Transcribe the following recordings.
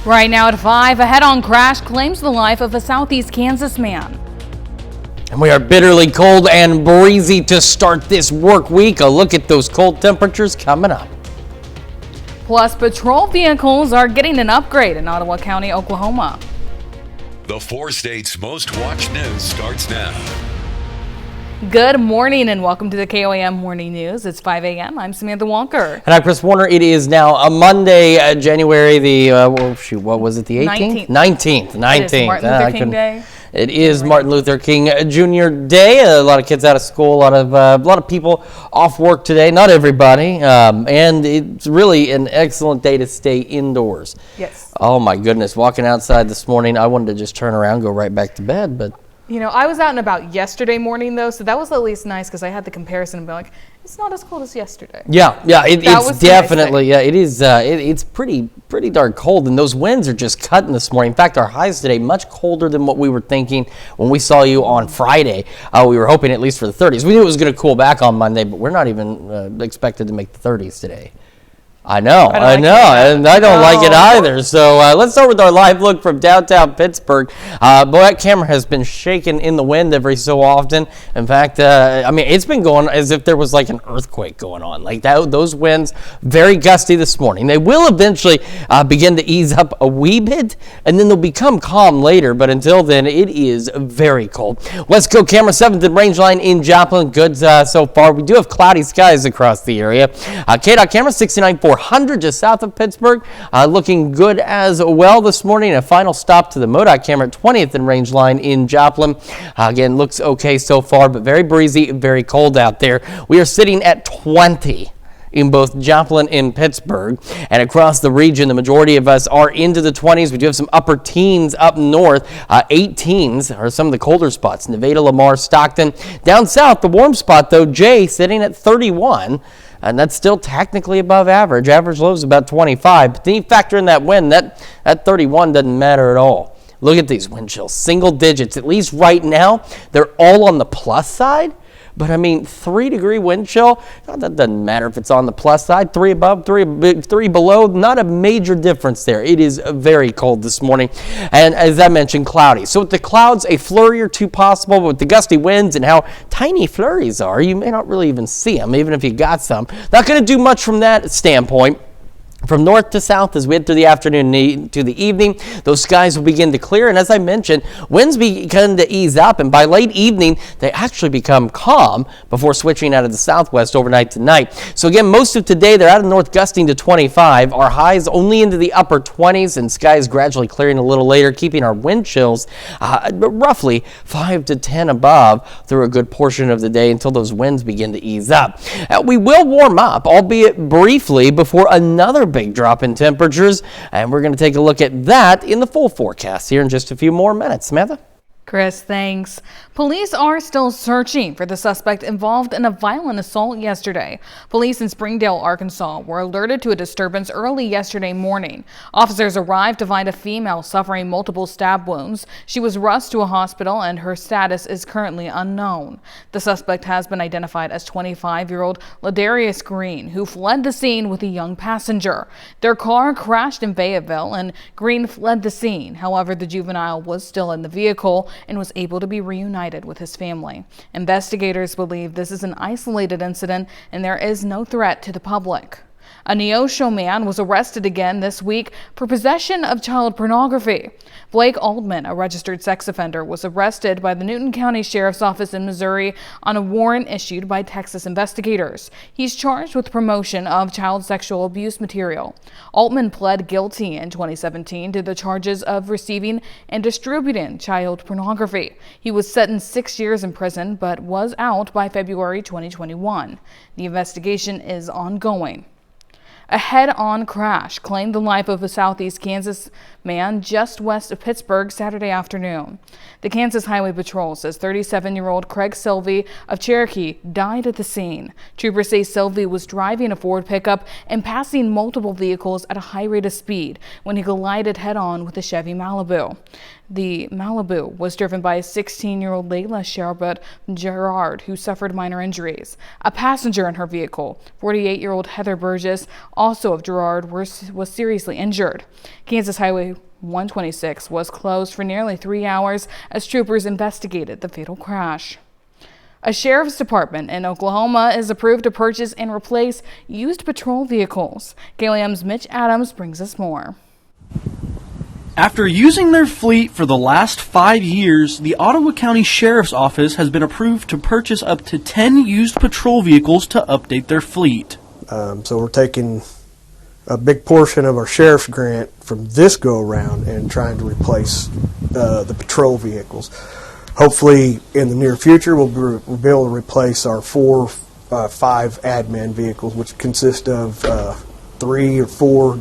Right now at 5, a head-on crash claims the life of a Southeast Kansas man. And we are bitterly cold and breezy to start this work week. A look at those cold temperatures coming up. Plus, patrol vehicles are getting an upgrade in Ottawa County, Oklahoma. The 4 states' most watched news starts now. Good morning and welcome to the KOAM Morning News. It's 5 a.m. I'm Samantha Walker. And I'm Chris Warner. It is now a Monday, January the, what was it, the 18th? 19th. It is Martin Luther King Day. It is Martin Luther King Jr. Day. A lot of kids out of school, a lot of people off work today. Not everybody, and it's really an excellent day to stay indoors. Yes. Oh my goodness, walking outside this morning, I wanted to just turn around, go right back to bed, but. You know, I was out and about yesterday morning though, so that was at least nice because I had the comparison and be like, it's not as cold as yesterday. Yeah, it's definitely, yeah, it is. It's pretty darn cold, and those winds are just cutting this morning. In fact, our highs today much colder than what we were thinking when we saw you on Friday. We were hoping at least for the 30s. We knew it was going to cool back on Monday, but we're not even expected to make the 30s today. I know, and I don't like it either. So let's start with our live look from downtown Pittsburgh. That camera has been shaking in the wind every so often. In fact, it's been going as if there was like an earthquake going on. Like that, those winds, very gusty this morning. They will eventually begin to ease up a wee bit, and then they'll become calm later. But until then, it is very cold. Let's go camera 7th and range line in Joplin. Good so far. We do have cloudy skies across the area. KDOT camera 69.4. 400 just south of Pittsburgh, looking good as well this morning. A final stop to the MoDOT camera at 20th and range line in Joplin. Again, looks okay so far, but very breezy, very cold out there. We are sitting at 20 in both Joplin and Pittsburgh, and across the region, the majority of us are into the 20s. We do have some upper teens up north. 18s are some of the colder spots. Nevada, Lamar, Stockton. Down south, the warm spot, though, Jay sitting at 31. And that's still technically above average. Average low is about 25. But then you factor in that wind, that 31 doesn't matter at all. Look at these wind chills, single digits. At least right now, they're all on the plus side. But 3-degree wind chill, that doesn't matter if it's on the plus side. 3 above, 3 below, not a major difference there. It is very cold this morning. And as I mentioned, cloudy. So with the clouds, a flurry or two possible, but with the gusty winds and how tiny flurries are, you may not really even see them, even if you got some. Not going to do much from that standpoint. From north to south, as we head through the afternoon to the evening, those skies will begin to clear. And as I mentioned, winds begin to ease up. And by late evening, they actually become calm before switching out of the southwest overnight tonight. So again, most of today, they're out of north gusting to 25. Our highs only into the upper 20s, and skies gradually clearing a little later, keeping our wind chills roughly 5 to 10 above through a good portion of the day until those winds begin to ease up. We will warm up, albeit briefly, before another big drop in temperatures, and we're going to take a look at that in the full forecast here in just a few more minutes. Samantha? Chris, thanks. Police are still searching for the suspect involved in a violent assault yesterday. Police in Springdale, Arkansas were alerted to a disturbance early yesterday morning. Officers arrived to find a female suffering multiple stab wounds. She was rushed to a hospital and her status is currently unknown. The suspect has been identified as 25-year-old Ladarius Green, who fled the scene with a young passenger. Their car crashed in Fayetteville and Green fled the scene. However, the juvenile was still in the vehicle and was able to be reunited with his family. Investigators believe this is an isolated incident and there is no threat to the public. A Neosho man was arrested again this week for possession of child pornography. Blake Aldman, a registered sex offender, was arrested by the Newton County Sheriff's Office in Missouri on a warrant issued by Texas investigators. He's charged with promotion of child sexual abuse material. Altman pled guilty in 2017 to the charges of receiving and distributing child pornography. He was sentenced 6 years in prison but was out by February 2021. The investigation is ongoing. A head-on crash claimed the life of a Southeast Kansas man just west of Pittsburgh Saturday afternoon. The Kansas Highway Patrol says 37-year-old Craig Sylvie of Cherokee died at the scene. Troopers say Sylvie was driving a Ford pickup and passing multiple vehicles at a high rate of speed when he collided head-on with a Chevy Malibu. The Malibu was driven by 16-year-old Layla Sherbert Gerard, who suffered minor injuries. A passenger in her vehicle, 48-year-old Heather Burgess, also of Girard, was seriously injured. Kansas Highway 126 was closed for nearly 3 hours as troopers investigated the fatal crash. A sheriff's department in Oklahoma is approved to purchase and replace used patrol vehicles. KOAM's Mitch Adams brings us more. After using their fleet for the last 5 years, the Ottawa County Sheriff's Office has been approved to purchase up to 10 used patrol vehicles to update their fleet. So we're taking a big portion of our sheriff's grant from this go-around and trying to replace the patrol vehicles. Hopefully, in the near future, we'll be able to replace our 5 admin vehicles, which consist of 3 or 4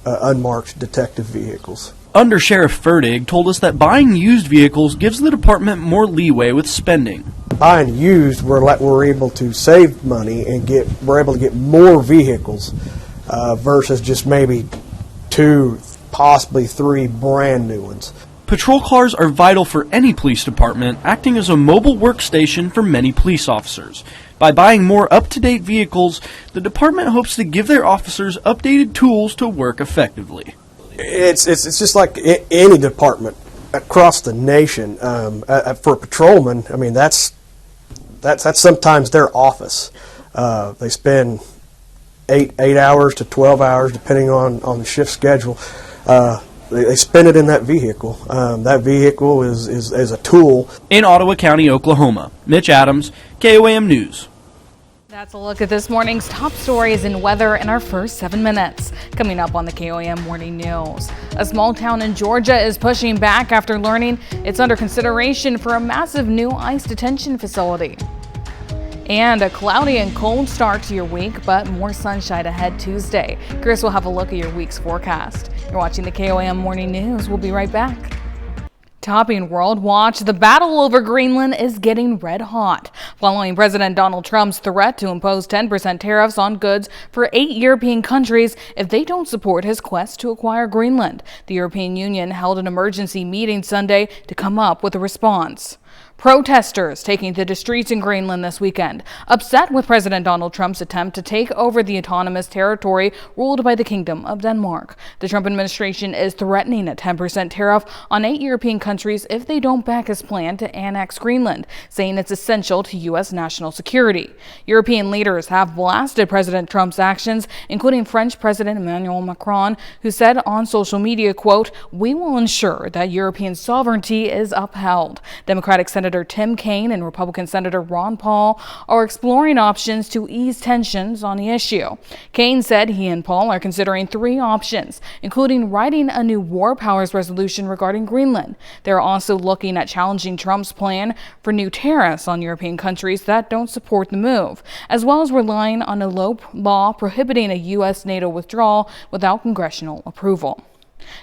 unmarked detective vehicles. Under Sheriff Ferdig told us that buying used vehicles gives the department more leeway with spending. Buying used, we're able to save money and we're able to get more vehicles versus just maybe 2, possibly 3 brand new ones. Patrol cars are vital for any police department, acting as a mobile workstation for many police officers. By buying more up-to-date vehicles, the department hopes to give their officers updated tools to work effectively. It's just like any department across the nation. For a patrolman, I mean that's sometimes their office. They spend 8 hours to 12 hours, depending on the shift schedule. They spend it in that vehicle. That vehicle is a tool. In Ottawa County, Oklahoma, Mitch Adams, KOAM News. That's a look at this morning's top stories and weather in our first 7 minutes. Coming up on the KOAM Morning News. A small town in Georgia is pushing back after learning it's under consideration for a massive new ICE detention facility. And a cloudy and cold start to your week, but more sunshine ahead Tuesday. Chris will have a look at your week's forecast. You're watching the KOAM Morning News. We'll be right back. Topping World Watch, the battle over Greenland is getting red hot. Following President Donald Trump's threat to impose 10% tariffs on goods for 8 European countries if they don't support his quest to acquire Greenland, the European Union held an emergency meeting Sunday to come up with a response. Protesters taking to the streets in Greenland this weekend, upset with President Donald Trump's attempt to take over the autonomous territory ruled by the Kingdom of Denmark. The Trump administration is threatening a 10% tariff on 8 European countries if they don't back his plan to annex Greenland, saying it's essential to U.S. national security. European leaders have blasted President Trump's actions, including French President Emmanuel Macron, who said on social media, quote, "We will ensure that European sovereignty is upheld." Democratic Senator Tim Kaine and Republican Senator Ron Paul are exploring options to ease tensions on the issue. Kaine said he and Paul are considering 3 options, including writing a new war powers resolution regarding Greenland. They're also looking at challenging Trump's plan for new tariffs on European countries that don't support the move, as well as relying on a law prohibiting a U.S. NATO withdrawal without congressional approval.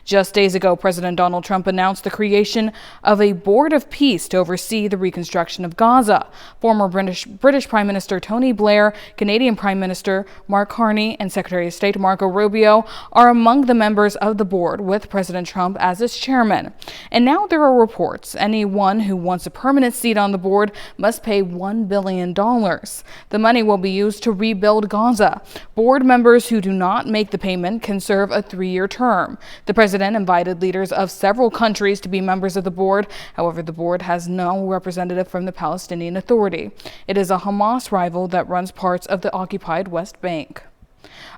Just days ago, President Donald Trump announced the creation of a board of peace to oversee the reconstruction of Gaza. Former British Prime Minister Tony Blair, Canadian Prime Minister Mark Carney, and Secretary of State Marco Rubio are among the members of the board, with President Trump as its chairman. And now there are reports anyone who wants a permanent seat on the board must pay $1 billion. The money will be used to rebuild Gaza. Board members who do not make the payment can serve a 3-year term. The president invited leaders of several countries to be members of the board. However, the board has no representative from the Palestinian Authority. It is a Hamas rival that runs parts of the occupied West Bank.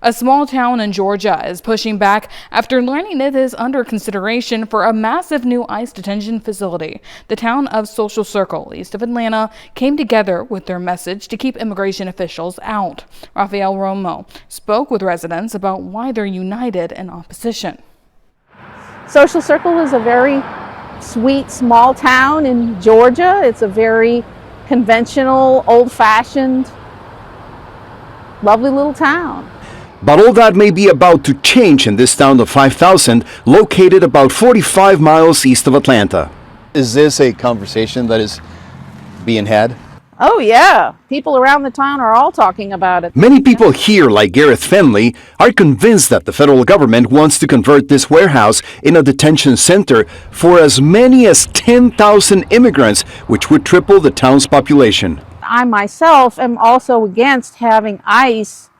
A small town in Georgia is pushing back after learning it is under consideration for a massive new ICE detention facility. The town of Social Circle, east of Atlanta, came together with their message to keep immigration officials out. Rafael Romo spoke with residents about why they're united in opposition. Social Circle is a very sweet small town in Georgia. It's a very conventional, old-fashioned, lovely little town. But all that may be about to change in this town of 5,000, located about 45 miles east of Atlanta. Is this a conversation that is being had? Oh yeah, people around the town are all talking about it. Many people here, like Gareth Fenley, are convinced that the federal government wants to convert this warehouse in a detention center for as many as 10,000 immigrants, which would triple the town's population. I myself am also against having ICE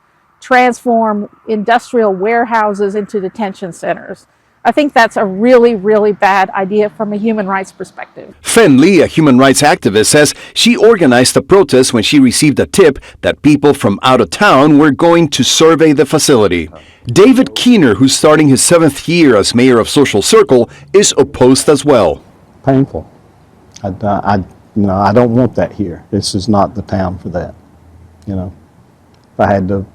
transform industrial warehouses into detention centers. I think that's a really, really bad idea from a human rights perspective. Fenley, a human rights activist, says she organized a protest when she received a tip that people from out of town were going to survey the facility. David Keener, who's starting his 7th year as mayor of Social Circle, is opposed as well. Painful. I don't want that here. This is not the town for that. If I had to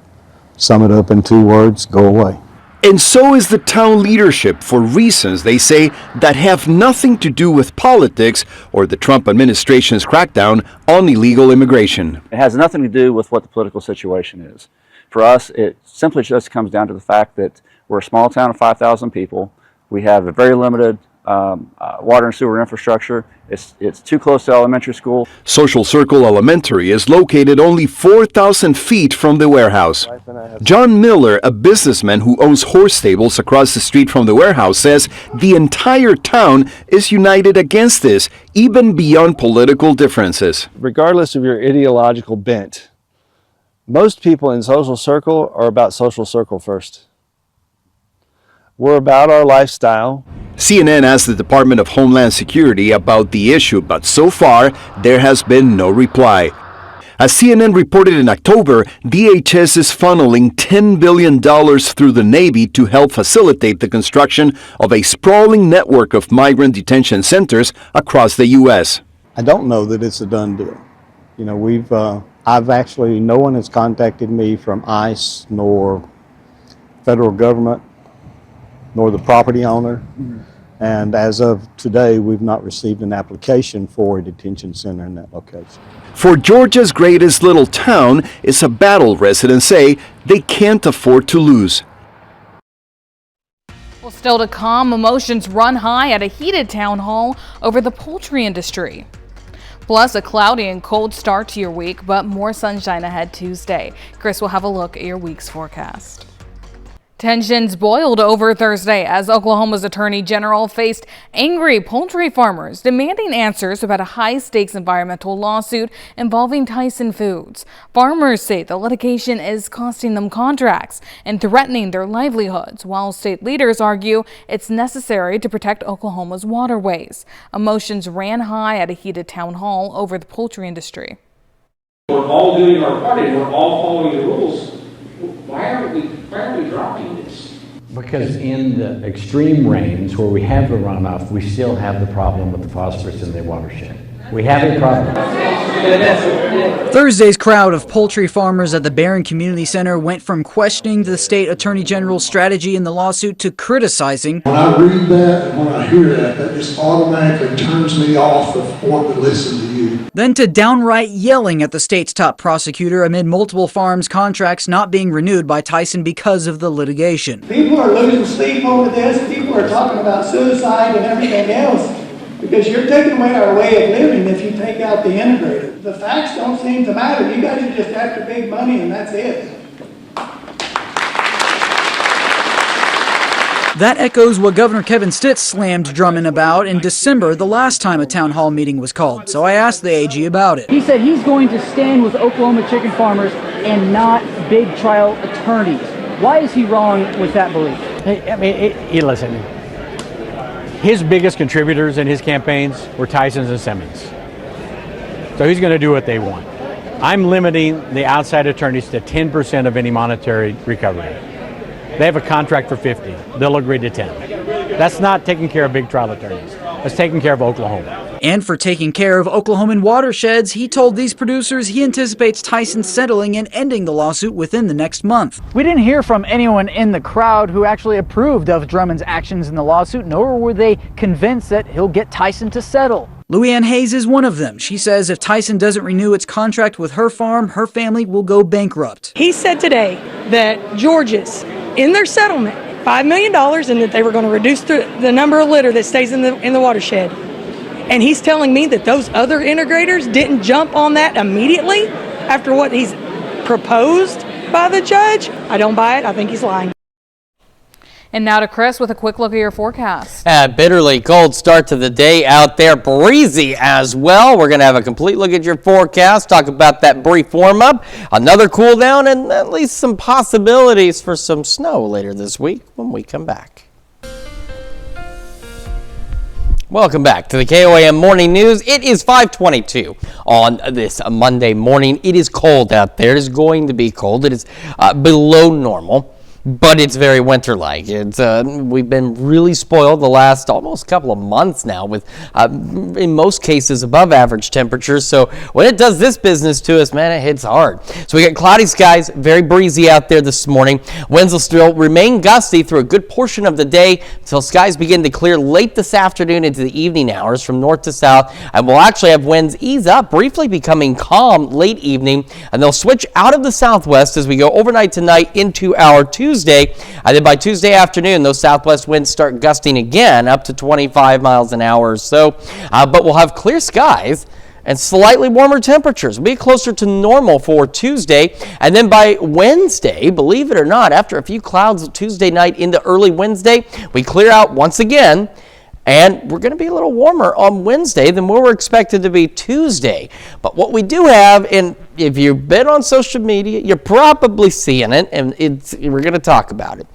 sum it up in 2 words, go away. And so is the town leadership for reasons, they say, that have nothing to do with politics or the Trump administration's crackdown on illegal immigration. It has nothing to do with what the political situation is. For us, it simply just comes down to the fact that we're a small town of 5,000 people. We have a very limited water and sewer infrastructure. It's too close to elementary school. Social Circle Elementary is located only 4,000 feet from the warehouse. John Miller, a businessman who owns horse stables across the street from the warehouse, says the entire town is united against this, even beyond political differences. Regardless of your ideological bent, most people in Social Circle are about Social Circle first. We're about our lifestyle. CNN asked the Department of Homeland Security about the issue, but so far there has been no reply. As CNN reported in October, DHS is funneling $10 billion through the Navy to help facilitate the construction of a sprawling network of migrant detention centers across the U.S. I don't know that it's a done deal. No one has contacted me from ICE nor federal government nor the property owner. And as of today, we've not received an application for a detention center in that location. For Georgia's greatest little town, it's a battle residents say they can't afford to lose. Well, still to come, emotions run high at a heated town hall over the poultry industry. Plus, a cloudy and cold start to your week, but more sunshine ahead Tuesday. Chris will have a look at your week's forecast. Tensions boiled over Thursday as Oklahoma's Attorney General faced angry poultry farmers demanding answers about a high-stakes environmental lawsuit involving Tyson Foods. Farmers say the litigation is costing them contracts and threatening their livelihoods, while state leaders argue it's necessary to protect Oklahoma's waterways. Emotions ran high at a heated town hall over the poultry industry. We're all doing our part and we're all following the rules. Why are we dropping this? Because in the extreme rains where we have the runoff, we still have the problem with the phosphorus in the watershed. We have a problem. Thursday's crowd of poultry farmers at the Barron Community Center went from questioning the state attorney general's strategy in the lawsuit to criticizing. When I read that and when I hear that, that just automatically turns me off of wanting to listen to you. Then to downright yelling at the state's top prosecutor amid multiple farms' contracts not being renewed by Tyson because of the litigation. People are losing sleep over this. People are talking about suicide and everything else. Because you're taking away our way of living if you take out the integrator. The facts don't seem to matter. You guys are just after big money and that's it. That echoes what Governor Kevin Stitt slammed Drummond about in December, the last time a town hall meeting was called. So I asked the AG about it. He said he's going to stand with Oklahoma chicken farmers and not big trial attorneys. Why is he wrong with that belief? Listen. His biggest contributors in his campaigns were Tyson's and Simmons. So he's going to do what they want. I'm limiting the outside attorneys to 10% of any monetary recovery. They have a contract for 50. They'll agree to 10. That's not taking care of big trial attorneys. That's taking care of Oklahoma. And for taking care of Oklahoman watersheds, he told these producers he anticipates Tyson settling and ending the lawsuit within the next month. We didn't hear from anyone in the crowd who actually approved of Drummond's actions in the lawsuit, nor were they convinced that he'll get Tyson to settle. Louianne Hayes is one of them. She says if Tyson doesn't renew its contract with her farm, her family will go bankrupt. He said today that George's, in their settlement, $5 million, and that they were going to reduce the number of litter that stays in the watershed. And he's telling me that those other integrators didn't jump on that immediately after what he's proposed by the judge. I don't buy it. I think he's lying. And now to Chris with a quick look at your forecast. Bitterly cold start to the day out there, breezy as well. We're going to have a complete look at your forecast, talk about that brief warm-up, another cool down, and at least some possibilities for some snow later this week when we come back. Welcome back to the KOAM Morning News. It is 5:22 on this Monday morning. It is cold out there. It is going to be cold. It is below normal. But it's very winter-like. We've been really spoiled the last almost couple of months now with, in most cases, above average temperatures. So when it does this business to us, man, it hits hard. So we got cloudy skies, very breezy out there this morning. Winds will still remain gusty through a good portion of the day until skies begin to clear late this afternoon into the evening hours from north to south. And we'll actually have winds ease up, briefly becoming calm late evening. And they'll switch out of the southwest as we go overnight tonight into our Tuesday. And then by Tuesday afternoon, those southwest winds start gusting again up to 25 miles an hour or so. But we'll have clear skies and slightly warmer temperatures. We'll be closer to normal for Tuesday. And then by Wednesday, believe it or not, after a few clouds Tuesday night into early Wednesday, we clear out once again. And we're going to be a little warmer on Wednesday than we were expected to be Tuesday. But what we do have, and if you've been on social media, you're probably seeing it, and we're going to talk about it.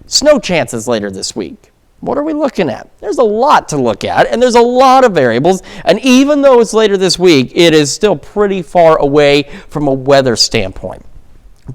Snow chances later this week. What are we looking at? There's a lot to look at, and there's a lot of variables. And even though it's later this week, it is still pretty far away from a weather standpoint.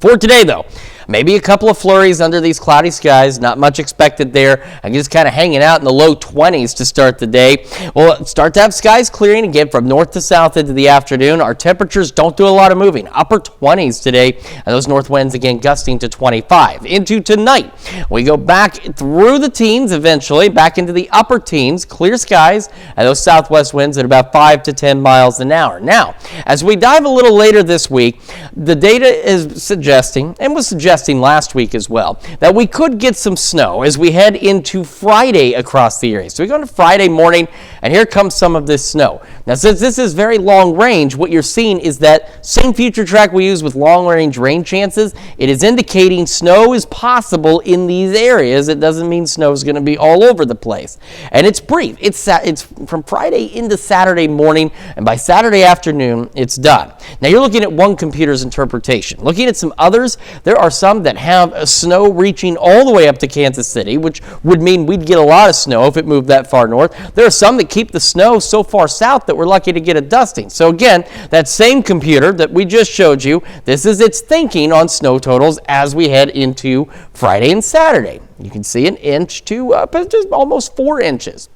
For today, though, maybe a couple of flurries under these cloudy skies, not much expected there, and just kind of hanging out in the low 20s to start the day. We'll start to have skies clearing again from north to south into the afternoon. Our temperatures don't do a lot of moving, upper 20s today, and those north winds again gusting to 25. Into tonight, we go back through the teens eventually, back into the upper teens, clear skies, and those southwest winds at about 5 to 10 miles an hour. Now, as we dive a little later this week, the data is suggesting, and was suggesting last week as well, that we could get some snow as we head into Friday across the area. So we go to Friday morning, and here comes some of this snow. Now, since this is very long range, what you're seeing is that same future track we use with long range rain chances. It is indicating snow is possible in these areas. It doesn't mean snow is going to be all over the place. And it's brief. It's from Friday into Saturday morning, and by Saturday afternoon, it's done. Now, you're looking at one computer's interpretation. Looking at some others, there are some that have snow reaching all the way up to Kansas City, which would mean we'd get a lot of snow if it moved that far north. There are some that keep the snow so far south that we're lucky to get a dusting. So again, that same computer that we just showed you, this is its thinking on snow totals as we head into Friday and Saturday. You can see an inch to just almost 4 inches.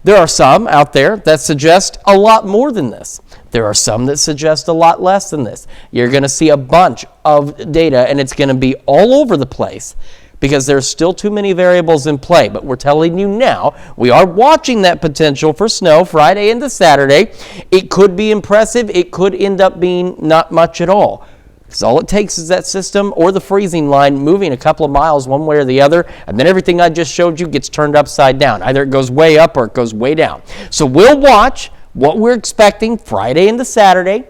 There are some out there that suggest a lot more than this. There are some that suggest a lot less than this. You're going to see a bunch of data, and it's going to be all over the place because there's still too many variables in play. But we're telling you now, we are watching that potential for snow Friday into Saturday. It could be impressive. It could end up being not much at all. Because all it takes is that system or the freezing line moving a couple of miles one way or the other, and then everything I just showed you gets turned upside down. Either it goes way up or it goes way down. So we'll watch what we're expecting Friday into Saturday.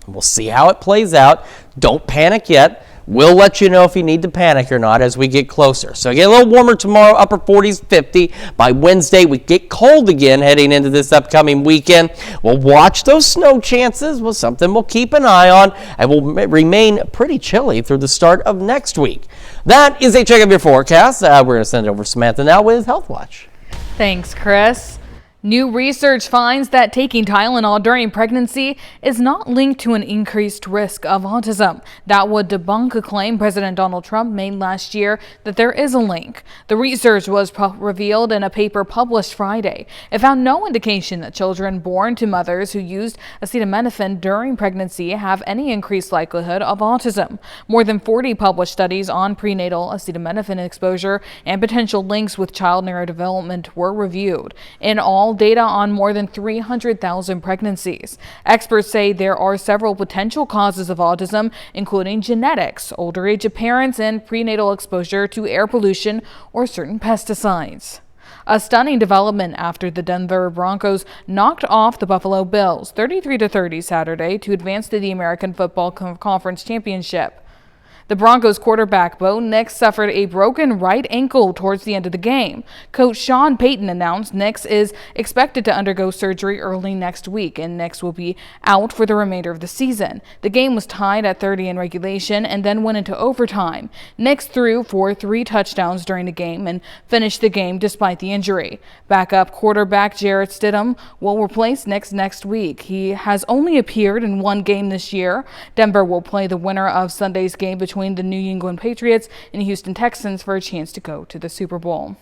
We'll see how it plays out. Don't panic yet. We'll let you know if you need to panic or not as we get closer. So get a little warmer tomorrow, upper 40s, 50. By Wednesday, we get cold again heading into this upcoming weekend. We'll watch those snow chances. Well, something we'll keep an eye on, and will remain pretty chilly through the start of next week. That is a check of your forecast. We're going to send it over to Samantha now with Health Watch. Thanks, Chris. New research finds that taking Tylenol during pregnancy is not linked to an increased risk of autism. That would debunk a claim President Donald Trump made last year that there is a link. The research was revealed in a paper published Friday. It found no indication that children born to mothers who used acetaminophen during pregnancy have any increased likelihood of autism. More than 40 published studies on prenatal acetaminophen exposure and potential links with child neurodevelopment were reviewed. In all, data on more than 300,000 pregnancies. Experts say there are several potential causes of autism, including genetics, older age of parents, and prenatal exposure to air pollution or certain pesticides. A stunning development after the Denver Broncos knocked off the Buffalo Bills 33-30 Saturday to advance to the American Football Conference Championship. The Broncos quarterback Bo Nix suffered a broken right ankle towards the end of the game. Coach Sean Payton announced Nix is expected to undergo surgery early next week, and Nix will be out for the remainder of the season. The game was tied at 30 in regulation and then went into overtime. Nix threw for 3 touchdowns during the game and finished the game despite the injury. Backup quarterback Jarrett Stidham will replace Nix next week. He has only appeared in 1 game this year. Denver will play the winner of Sunday's game between the New England Patriots and Houston Texans for a chance to go to the Super Bowl.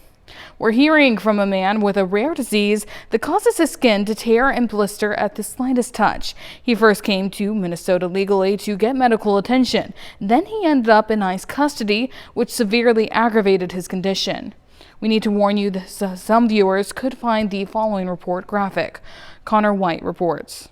We're hearing from a man with a rare disease that causes his skin to tear and blister at the slightest touch. He first came to Minnesota legally to get medical attention. Then he ended up in ICE custody, which severely aggravated his condition. We need to warn you that some viewers could find the following report graphic. Connor White reports.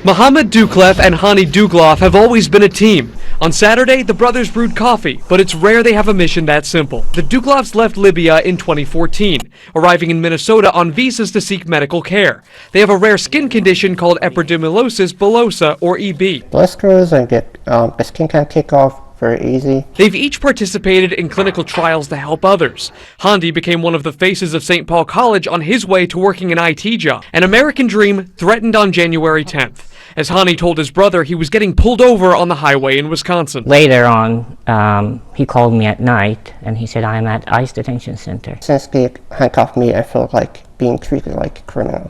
Mohamed Duklef and Hani Dugloff have always been a team. On Saturday, the brothers brewed coffee, but it's rare they have a mission that simple. The Duklofs left Libya in 2014, arriving in Minnesota on visas to seek medical care. They have a rare skin condition called epidermolysis bullosa, or EB. Blisters and the skin can kick off very easy. They've each participated in clinical trials to help others. Handi became one of the faces of St. Paul College on his way to working an IT job. An American dream threatened on January 10th. As Hani told his brother, he was getting pulled over on the highway in Wisconsin. Later on, he called me at night and he said, I'm at ICE detention center. Since they handcuffed me, I felt like being treated like a criminal.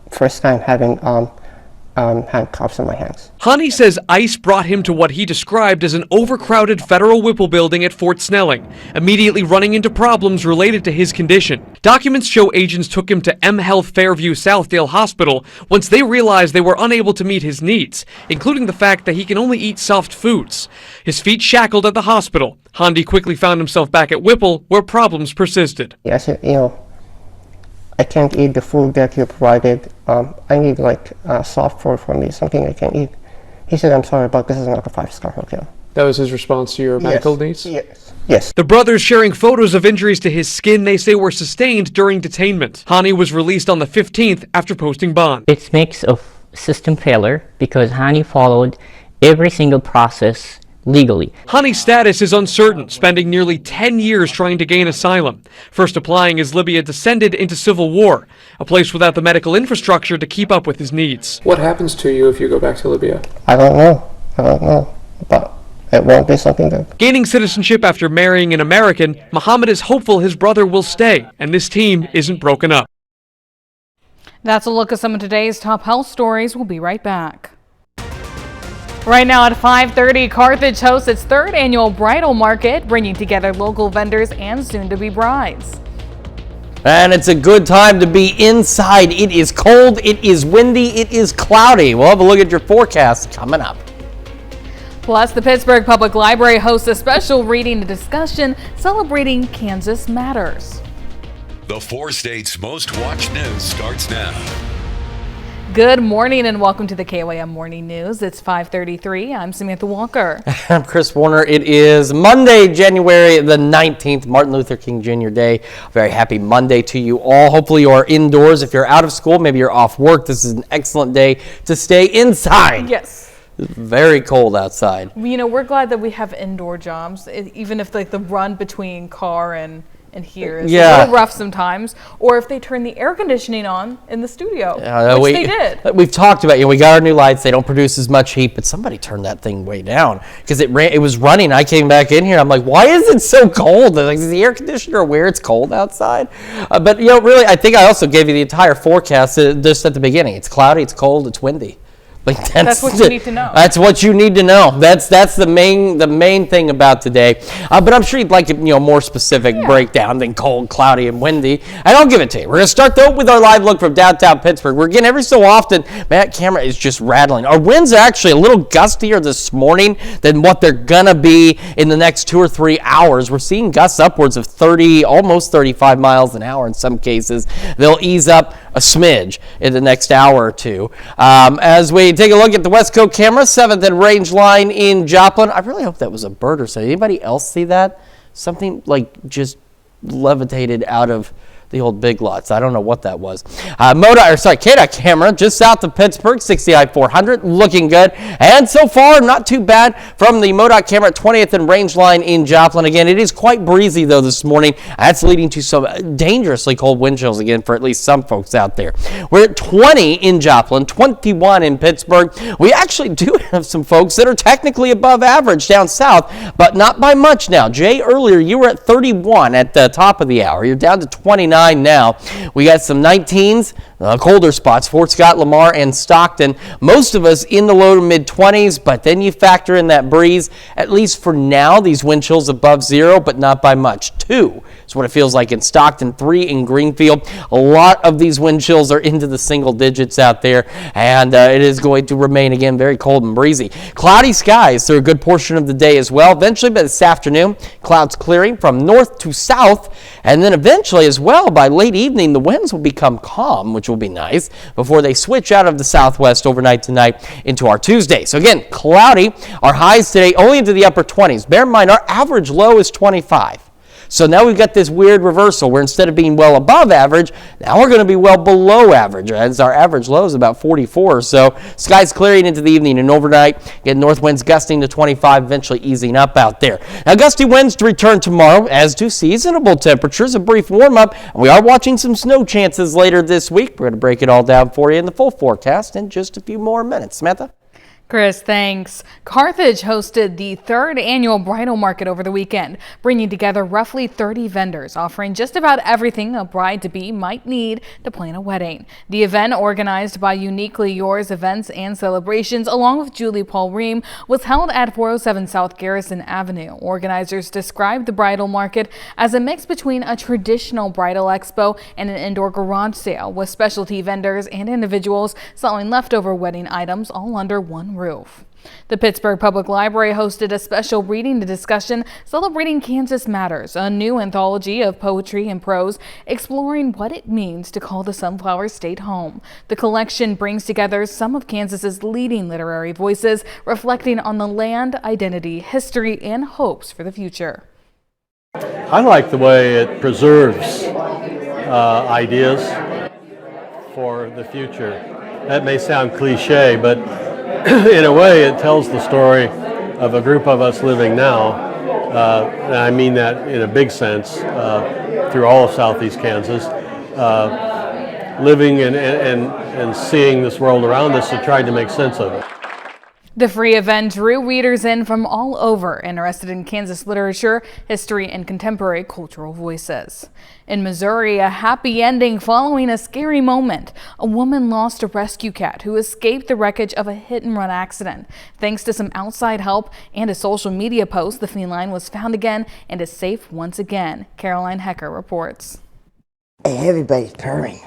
First time having handcuffs on my hands. Hani says ICE brought him to what he described as an overcrowded federal Whipple building at Fort Snelling, immediately running into problems related to his condition. Documents show agents took him to M Health Fairview Southdale Hospital once they realized they were unable to meet his needs, including the fact that he can only eat soft foods. His feet shackled at the hospital. Handi quickly found himself back at Whipple, where problems persisted. Yes, I can't eat the food that you provided. I need like soft food for me, something I can eat. He said, I'm sorry, but this is not a 5-star hotel. That was his response to your medical needs? Yes. The brothers sharing photos of injuries to his skin they say were sustained during detainment. Hani was released on the 15th after posting bond. It's a mix of system failure because Hani followed every single process legally. Hani's status is uncertain, spending nearly 10 years trying to gain asylum. First applying as Libya descended into civil war, a place without the medical infrastructure to keep up with his needs. What happens to you if you go back to Libya? I don't know, but it won't be something good. Gaining citizenship after marrying an American, Mohammed is hopeful his brother will stay, and this team isn't broken up. That's a look at some of today's top health stories. We'll be right back. Right now at 5:30, Carthage hosts its 3rd annual bridal market, bringing together local vendors and soon-to-be brides. And it's a good time to be inside. It is cold, it is windy, it is cloudy. We'll have a look at your forecast coming up. Plus, the Pittsburgh Public Library hosts a special reading and discussion celebrating Kansas Matters. The 4 states' most watched news starts now. Good morning and welcome to the KOAM Morning News. It's 5:33. I'm Samantha Walker. I'm Chris Warner. It is Monday, January the 19th, Martin Luther King Jr. Day. Very happy Monday to you all. Hopefully you are indoors. If you're out of school, maybe you're off work, this is an excellent day to stay inside. Yes. It's very cold outside. We're glad that we have indoor jobs, even if like the run between car and here is a little rough sometimes, or if they turn the air conditioning on in the studio, which they did. We've talked about, we got our new lights, they don't produce as much heat, but somebody turned that thing way down because it was running. I came back in here, I'm like, why is it so cold? Like, is the air conditioner aware it's cold outside? But really, I think I also gave you the entire forecast just at the beginning. It's cloudy, it's cold, it's windy. Like that's what you need to know. That's what you need to know. That's the main thing about today. But I'm sure you'd like a more specific breakdown than cold, cloudy, and windy. And I'll give it to you. We're going to start though with our live look from downtown Pittsburgh. We're getting every so often, that camera is just rattling. Our winds are actually a little gustier this morning than what they're gonna be in the next 2 or 3 hours. We're seeing gusts upwards of 30, almost 35 miles an hour in some cases. They'll ease up a smidge in the next hour or two. As we take a look at the West Coast camera, 7th and Range Line in Joplin. I really hope that was a bird or something. Anybody else see that? Something like just levitated out of the old Big Lots. I don't know what that was. KDOT camera just south of Pittsburgh, 60 I-400, looking good. And so far, not too bad from the MoDOT camera at 20th and Range Line in Joplin. Again, it is quite breezy, though, this morning. That's leading to some dangerously cold wind chills again for at least some folks out there. We're at 20 in Joplin, 21 in Pittsburgh. We actually do have some folks that are technically above average down south, but not by much now. Jay, earlier you were at 31 at the top of the hour. You're down to 29 now. We got some 19s, colder spots, Fort Scott, Lamar, and Stockton. Most of us in the low to mid 20s, but then you factor in that breeze. At least for now, these wind chills above 0, but not by much. 2 is what it feels like in Stockton, 3 in Greenfield. A lot of these wind chills are into the single digits out there, and it is going to remain, again, very cold and breezy. Cloudy skies through a good portion of the day as well. Eventually, by this afternoon, clouds clearing from north to south, and then eventually as well, by late evening, the winds will become calm, which will be nice, before they switch out of the southwest overnight tonight into our Tuesday. So again, cloudy. Our highs today only into the upper 20s. Bear in mind, our average low is 25. So now we've got this weird reversal where instead of being well above average, now we're going to be well below average, as our average low is about 44. So skies clearing into the evening and overnight. Get north winds gusting to 25, eventually easing up out there. Now gusty winds to return tomorrow, as do seasonable temperatures. A brief warm up, and we are watching some snow chances later this week. We're going to break it all down for you in the full forecast in just a few more minutes. Samantha? Chris, thanks. Carthage hosted the 3rd annual bridal market over the weekend, bringing together roughly 30 vendors, offering just about everything a bride-to-be might need to plan a wedding. The event, organized by Uniquely Yours Events and Celebrations, along with Julie Paul Ream, was held at 407 South Garrison Avenue. Organizers described the bridal market as a mix between a traditional bridal expo and an indoor garage sale, with specialty vendors and individuals selling leftover wedding items all under one roof. The Pittsburgh Public Library hosted a special reading discussion celebrating Kansas Matters, a new anthology of poetry and prose exploring what it means to call the Sunflower State home. The collection brings together some of Kansas's leading literary voices, reflecting on the land, identity, history, and hopes for the future. I like the way it preserves ideas for the future. That may sound cliche, but in a way, it tells the story of a group of us living now, and I mean that in a big sense, through all of Southeast Kansas, living and seeing this world around us and trying to make sense of it. The free event drew readers in from all over, interested in Kansas literature, history, and contemporary cultural voices. In Missouri, a happy ending following a scary moment. A woman lost a rescue cat who escaped the wreckage of a hit-and-run accident. Thanks to some outside help and a social media post, the feline was found again and is safe once again. Caroline Hecker reports. Hey, everybody's purring.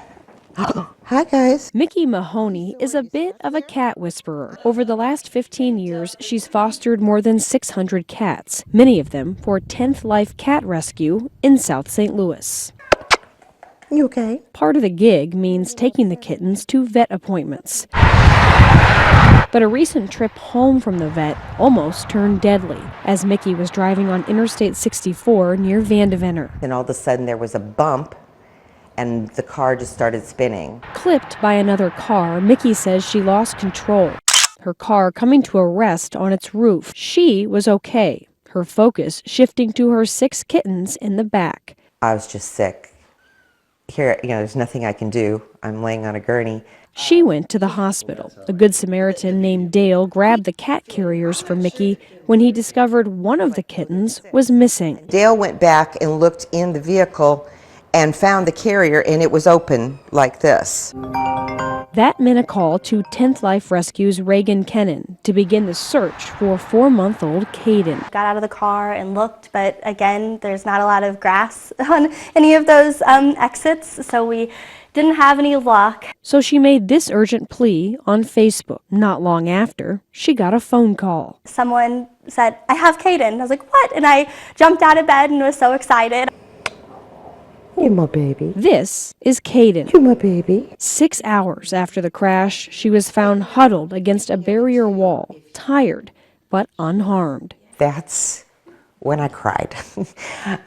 Hi, guys. Mickey Mahoney is a bit of a cat whisperer. Over the last 15 years, she's fostered more than 600 cats, many of them for 10th Life Cat Rescue in South St. Louis. You okay? Part of the gig means taking the kittens to vet appointments. But a recent trip home from the vet almost turned deadly as Mickey was driving on Interstate 64 near Vandevenner. And all of a sudden there was a bump and the car just started spinning. Clipped by another car, Mickey says she lost control, her car coming to a rest on its roof. She was okay, her focus shifting to her 6 kittens in the back. I was just sick. Here, there's nothing I can do. I'm laying on a gurney. She went to the hospital. A Good Samaritan named Dale grabbed the cat carriers for Mickey when he discovered one of the kittens was missing. Dale went back and looked in the vehicle and found the carrier, and it was open like this. That meant a call to 10th Life Rescue's Reagan Kennan to begin the search for 4-month-old Caden. Got out of the car and looked, but again, there's not a lot of grass on any of those exits, so we didn't have any luck. So she made this urgent plea on Facebook. Not long after, she got a phone call. Someone said, "I have Caden." I was like, "What?" And I jumped out of bed and was so excited. You're my baby. This is Caden. You're my baby. 6 hours after the crash, she was found huddled against a barrier wall, tired but unharmed. That's when I cried.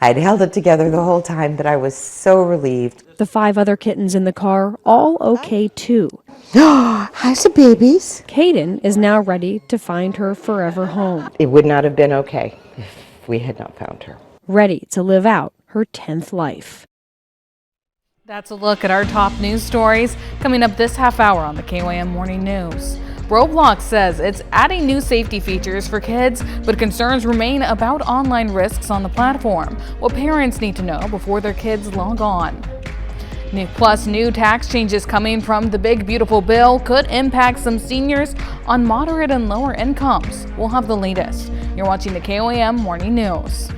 I'd held it together the whole time, but I was so relieved. The 5 other kittens in the car, all okay too. How's the babies? Kaden is now ready to find her forever home. It would not have been okay if we had not found her. Ready to live out her 10th life. That's a look at our top news stories coming up this half hour on the KYM Morning News. Roblox says it's adding new safety features for kids, but concerns remain about online risks on the platform. What parents need to know before their kids log on. Plus, new tax changes coming from the big beautiful bill could impact some seniors on moderate and lower incomes. We'll have the latest. You're watching the KOAM Morning News.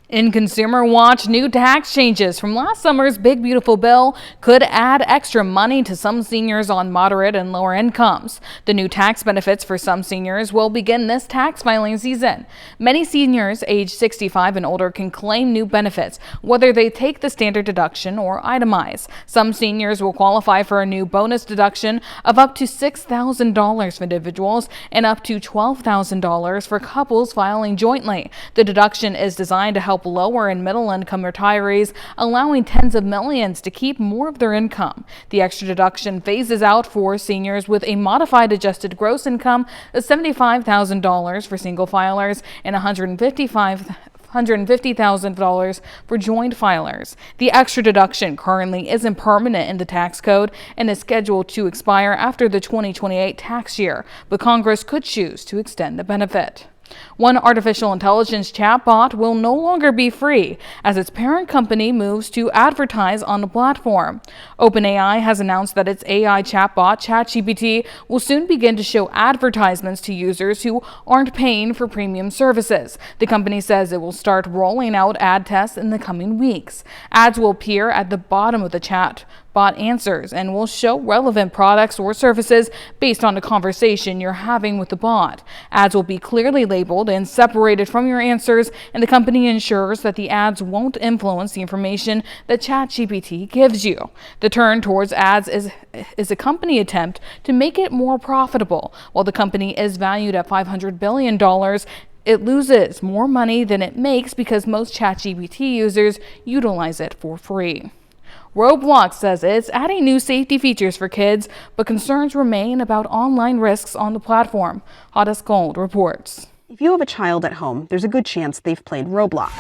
In Consumer Watch, new tax changes from last summer's big beautiful bill could add extra money to some seniors on moderate and lower incomes. The new tax benefits for some seniors will begin this tax filing season. Many seniors age 65 and older can claim new benefits, whether they take the standard deduction or itemize. Some seniors will qualify for a new bonus deduction of up to $6,000 for individuals and up to $12,000 for couples filing jointly. The deduction is designed to help lower and middle income retirees, allowing tens of millions to keep more of their income. The extra deduction phases out for seniors with a modified adjusted gross income of $75,000 for single filers and $150,000 for joint filers. The extra deduction currently isn't permanent in the tax code and is scheduled to expire after the 2028 tax year, but Congress could choose to extend the benefit. One artificial intelligence chatbot will no longer be free as its parent company moves to advertise on the platform. OpenAI has announced that its AI chatbot, ChatGPT, will soon begin to show advertisements to users who aren't paying for premium services. The company says it will start rolling out ad tests in the coming weeks. Ads will appear at the bottom of the chatbot answers and will show relevant products or services based on the conversation you're having with the bot. Ads will be clearly labeled and separated from your answers, and the company ensures that the ads won't influence the information that ChatGPT gives you. The turn towards ads is a company attempt to make it more profitable. While the company is valued at $500 billion, it loses more money than it makes because most ChatGPT users utilize it for free. Roblox says it's adding new safety features for kids, but concerns remain about online risks on the platform. Hottest Gold reports. If you have a child at home, there's a good chance they've played Roblox,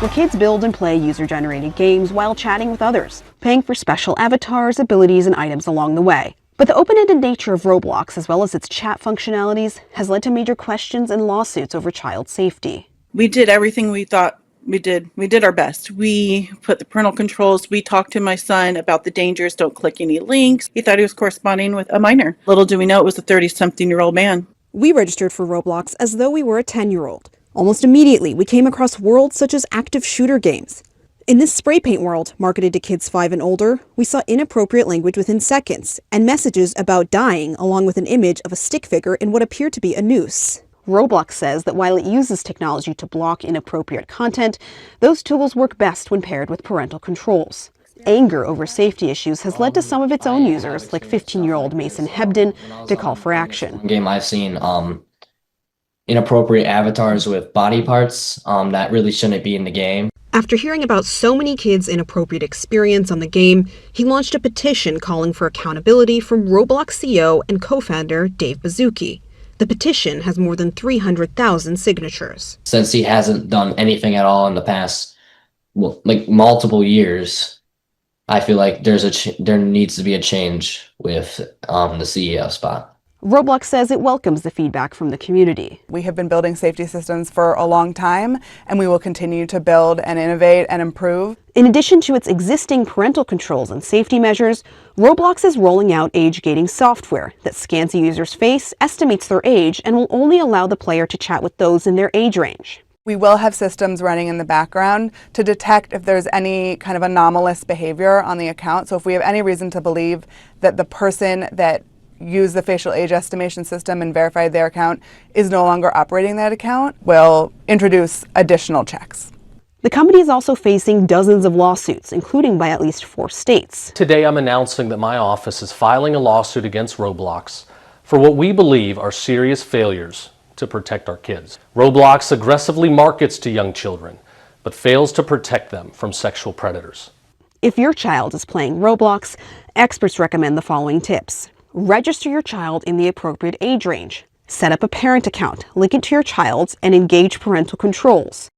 where kids build and play user-generated games while chatting with others, paying for special avatars, abilities, and items along the way. But the open-ended nature of Roblox, as well as its chat functionalities, has led to major questions and lawsuits over child safety. We did everything we thought we did. We did our best. We put the parental controls. We talked to my son about the dangers. Don't click any links. He thought he was corresponding with a minor. Little do we know it was a 30-something-year-old man. We registered for Roblox as though we were a 10-year-old. Almost immediately, we came across worlds such as active shooter games. In this spray paint world, marketed to kids 5 and older, we saw inappropriate language within seconds and messages about dying along with an image of a stick figure in what appeared to be a noose. Roblox says that while it uses technology to block inappropriate content, those tools work best when paired with parental controls. Anger over safety issues has led to some of its own users, like 15-year-old Mason Hebden, to call for action. One game I've seen inappropriate avatars with body parts that really shouldn't be in the game. After hearing about so many kids' inappropriate experience on the game, he launched a petition calling for accountability from Roblox CEO and co-founder Dave Baszucki. The petition has more than 300,000 signatures. Since he hasn't done anything at all in the past, multiple years, I feel like there needs to be a change with the CEO spot. Roblox says it welcomes the feedback from the community. We have been building safety systems for a long time, and we will continue to build and innovate and improve. In addition to its existing parental controls and safety measures, Roblox is rolling out age-gating software that scans a user's face, estimates their age, and will only allow the player to chat with those in their age range. We will have systems running in the background to detect if there's any kind of anomalous behavior on the account. So if we have any reason to believe that the person that used the facial age estimation system and verified their account is no longer operating that account, we'll introduce additional checks. The company is also facing dozens of lawsuits, including by at least 4 states. Today I'm announcing that my office is filing a lawsuit against Roblox for what we believe are serious failures to protect our kids. Roblox aggressively markets to young children, but fails to protect them from sexual predators. If your child is playing Roblox, experts recommend the following tips. Register your child in the appropriate age range. Set up a parent account, link it to your child's, and engage parental controls.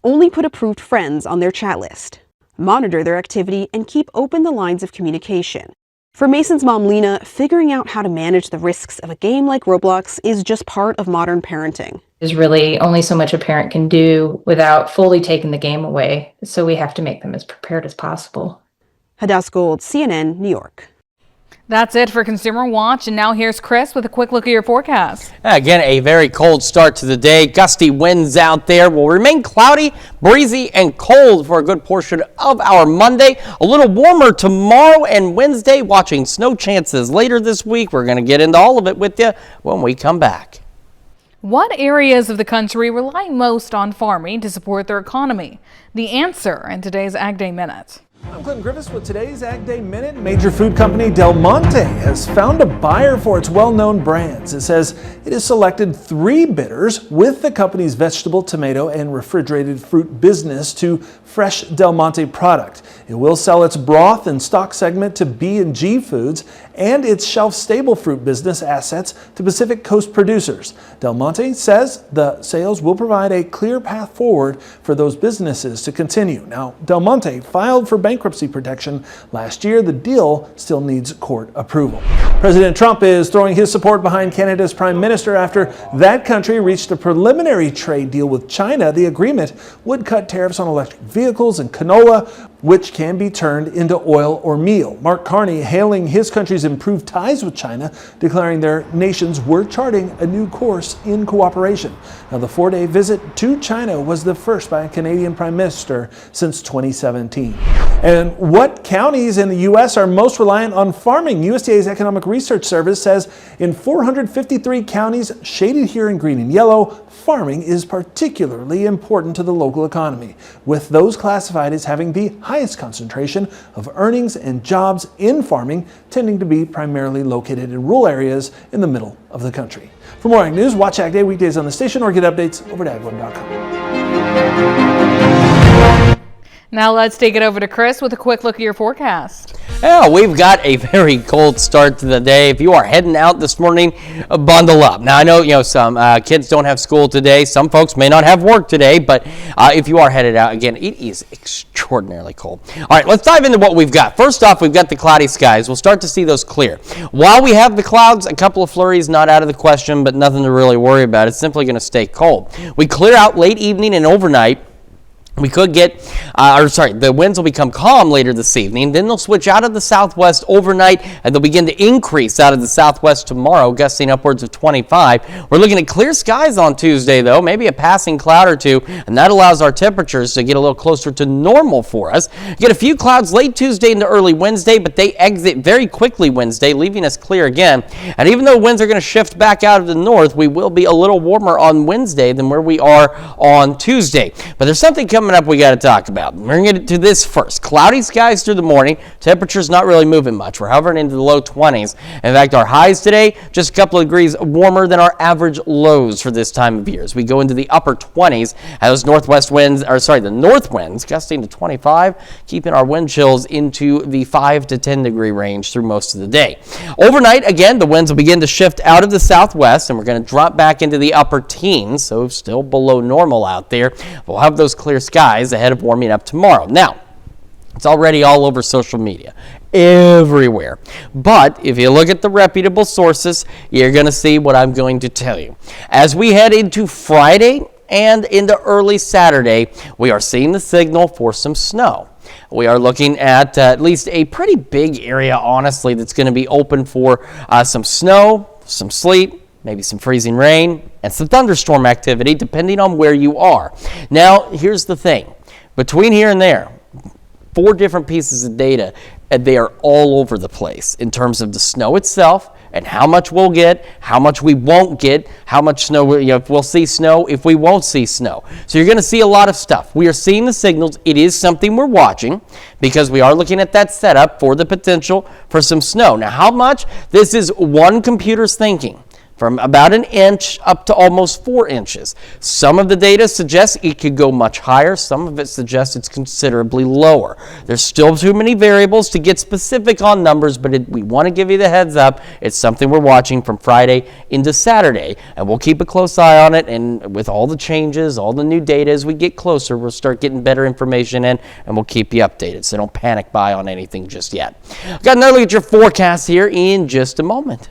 Only put approved friends on their chat list. Monitor their activity and keep open the lines of communication. For Mason's mom, Lena, figuring out how to manage the risks of a game like Roblox is just part of modern parenting. There's really only so much a parent can do without fully taking the game away, so we have to make them as prepared as possible. Hadass Gold, CNN, New York. That's it for Consumer Watch, and now here's Chris with a quick look at your forecast. Again, a very cold start to the day. Gusty winds out there will remain cloudy, breezy, and cold for a good portion of our Monday. A little warmer tomorrow and Wednesday. Watching snow chances later this week. We're going to get into all of it with you when we come back. What areas of the country rely most on farming to support their economy? The answer in today's Ag Day Minute. I'm Clinton Griffiths with today's Ag Day Minute. Major food company Del Monte has found a buyer for its well-known brands. It says it has selected 3 bidders with the company's vegetable, tomato, and refrigerated fruit business to fresh Del Monte product. It will sell its broth and stock segment to B&G Foods and its shelf-stable fruit business assets to Pacific Coast producers. Del Monte says the sales will provide a clear path forward for those businesses to continue. Now, Del Monte filed for bankruptcy protection last year. The deal still needs court approval. President Trump is throwing his support behind Canada's Prime Minister after that country reached a preliminary trade deal with China. The agreement would cut tariffs on electric vehicles and canola, which can be turned into oil or meal. Mark Carney hailing his country's improved ties with China, declaring their nations were charting a new course in cooperation. Now, the 4-day visit to China was the first by a Canadian Prime Minister since 2017. And what counties in the U.S. are most reliant on farming? USDA's Economic Research Service says in 453 counties, shaded here in green and yellow, farming is particularly important to the local economy, with those classified as having the highest concentration of earnings and jobs in farming tending to be primarily located in rural areas in the middle of the country. For more Ag News, watch Ag Day weekdays on the station or get updates over at agweb.com. Now let's take it over to Chris with a quick look at your forecast. Yeah, we've got a very cold start to the day. If you are heading out this morning, bundle up. Now, I know, some kids don't have school today. Some folks may not have work today, but if you are headed out, again, it is extraordinarily cold. All right, let's dive into what we've got. First off, we've got the cloudy skies. We'll start to see those clear. While we have the clouds, a couple of flurries not out of the question, but nothing to really worry about. It's simply going to stay cold. We clear out late evening and overnight. We could get, the winds will become calm later this evening. Then they'll switch out of the southwest overnight, and they'll begin to increase out of the southwest tomorrow, gusting upwards of 25. We're looking at clear skies on Tuesday, though, maybe a passing cloud or two, and that allows our temperatures to get a little closer to normal for us. Get a few clouds late Tuesday into early Wednesday, but they exit very quickly Wednesday, leaving us clear again. And even though winds are going to shift back out of the north, we will be a little warmer on Wednesday than where we are on Tuesday. But there's something coming up we got to talk about. We're going to get to this first. Cloudy skies through the morning. Temperatures not really moving much. We're hovering into the low 20s. In fact, our highs today just a couple of degrees warmer than our average lows for this time of year. As we go into the upper 20s, those the north winds gusting to 25, keeping our wind chills into the 5 to 10 degree range through most of the day. Overnight, again, the winds will begin to shift out of the southwest, and we're going to drop back into the upper teens, so still below normal out there. We'll have those clear skies ahead of warming up tomorrow. Now, it's already all over social media, everywhere. But if you look at the reputable sources, you're going to see what I'm going to tell you. As we head into Friday and into early Saturday, we are seeing the signal for some snow. We are looking at least a pretty big area, honestly, that's going to be open for some snow, some sleet, maybe some freezing rain, and some thunderstorm activity, depending on where you are. Now, here's the thing. Between here and there, 4 different pieces of data, and they are all over the place in terms of the snow itself and how much we'll get, how much we won't get, how much snow, if we'll see snow, if we won't see snow. So you're going to see a lot of stuff. We are seeing the signals. It is something we're watching because we are looking at that setup for the potential for some snow. Now, how much? This is one computer's thinking. from about an inch up to almost 4 inches. Some of the data suggests it could go much higher. Some of it suggests it's considerably lower. There's still too many variables to get specific on numbers, but we want to give you the heads up. It's something we're watching from Friday into Saturday, and we'll keep a close eye on it. And with all the changes, all the new data, as we get closer, we'll start getting better information in, and we'll keep you updated. So don't panic buy on anything just yet. Got another look at your forecast here in just a moment.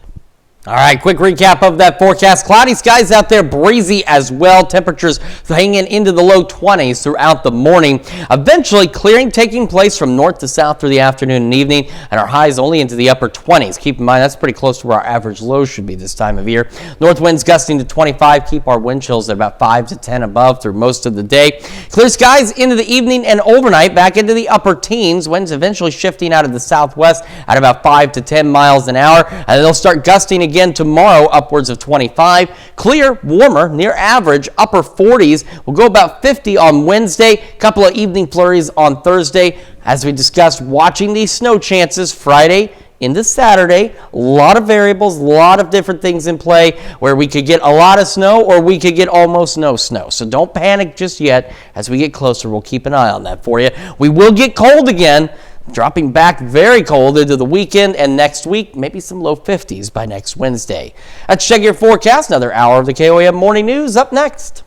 All right, quick recap of that forecast. Cloudy skies out there, breezy as well. Temperatures hanging into the low 20s throughout the morning. Eventually clearing taking place from north to south through the afternoon and evening, and our highs only into the upper 20s. Keep in mind, that's pretty close to where our average low should be this time of year. North winds gusting to 25, keep our wind chills at about 5 to 10 above through most of the day. Clear skies into the evening and overnight, back into the upper teens. Winds eventually shifting out of the southwest at about 5 to 10 miles an hour, and they'll start gusting again tomorrow, upwards of 25. Clear, warmer, near average, upper 40s. We'll go about 50 on Wednesday. Couple of evening flurries on Thursday. As we discussed, watching these snow chances Friday into Saturday. A lot of variables, a lot of different things in play where we could get a lot of snow or we could get almost no snow. So don't panic just yet. As we get closer, we'll keep an eye on that for you. We will get cold again. Dropping back very cold into the weekend, and next week, maybe some low 50s by next Wednesday. Let's check your forecast. Another hour of the KOAM Morning News up next.